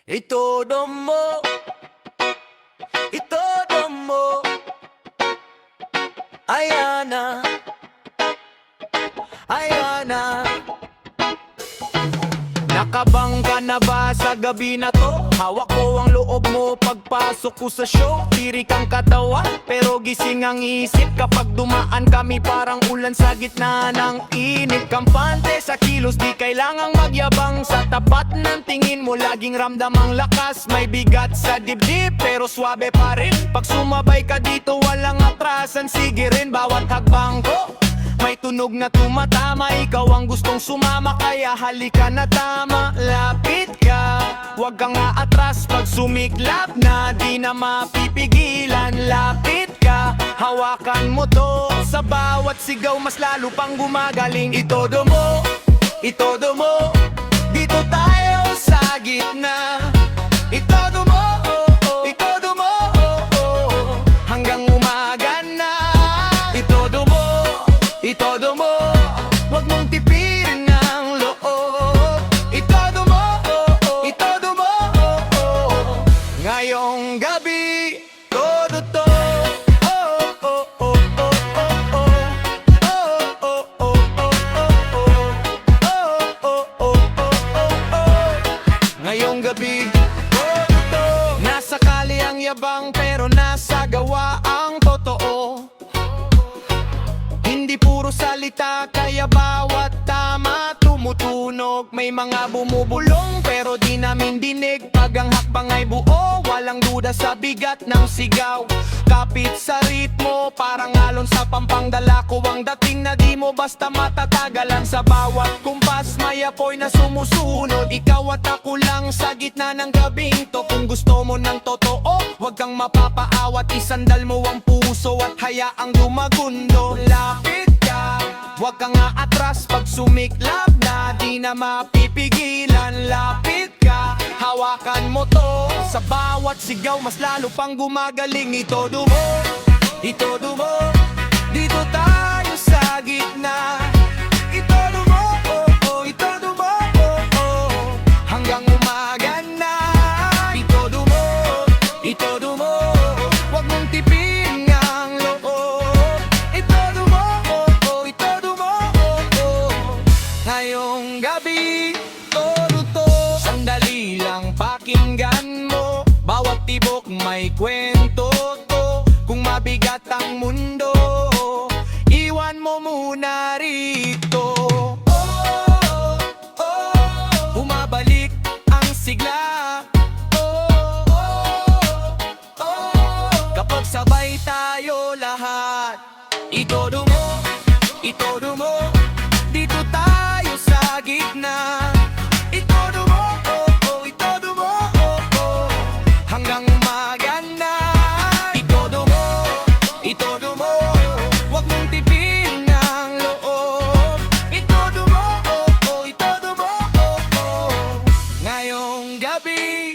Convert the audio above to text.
Itodo mo, itodo mo. Ayan na, ayan na. Nakabangga na ba sa gabi na to? Hawak ko ang loob mo pagpasok ko sa show. Tirik ang katawan, pero gising ang isip. Kapag dumaan kami parang ulan sa gitna ng init. Kampante sa kilos, di kailangang magyabang. Sa tapat ng tingin mo, laging ramdam ang lakas. May bigat sa dibdib, pero swabe pa rin. Pag sumabay ka dito, walang atrasan. Sige rin, bawat hakbang ko may tunog na tumatama. Ikaw ang gustong sumama, kaya halika na tama. Lapit ka, huwag kang aatras. Pag sumiklap na, di na mapipigilan. Lapit ka, hawakan mo to. Sa bawat sigaw, mas lalo pang gumagaling. Itodo mo, itodo mo. Dito tayo sa gitna. Itodo mo, itodo mo, hanggang umaga na. Itodo mo, itodo mo, huwag mong tipirin ang loob. Itodo mo, itodo mo, ngayong gabi, todo to. Ngayong gabi, todo to. Nasa kali ang yabang, pero nasa gawa ang totoo. Hindi puro salita, kaya bawat tama tumutunog. May mga bumubulong, pero di namin dinig. Pag ang hakbang ay buo, walang duda sa bigat ng sigaw. Kapit sa ritmo, parang alon sa pampangdala ko. Ang dating na di mo basta matatagalan. Sa bawat kumpas, may apoy na sumusunod. Ikaw at ako lang sa gitna ng gabing to. Kung gusto mo ng totoo, huwag kang mapapaawat. Isandal mo ang puso at hayaang lumagundo. Lapit ka, huwag kang aatras. Pag sumiklab na, di na mapipigilan. Lapit ka, hawakan mo to. Sa bawat sigaw, mas lalo pang gumagaling. Itodo mo, itodo mo. Dito tayo sa gitna. Itodo mo, itodo mo, hanggang umaga na. Itodo mo, itodo mo, huwag mong tipin ang loob. Itodo mo, itodo mo, ngayong gabi, todo to. Sandali lang, pakinggan mo. Bawat tibok may kwento to. Kung mabigat ang mundo, iwan mo muna rito. Bumabalik ang sigla. Kapag sabay tayo lahat. Itodo mo, itodo mo. Dito tayo sa gitna. Itodo mo, itodo mo, hanggang umaga na. Itodo mo, itodo mo, huwag mong tipin ang loob. Itodo mo, itodo mo, ngayong gabi.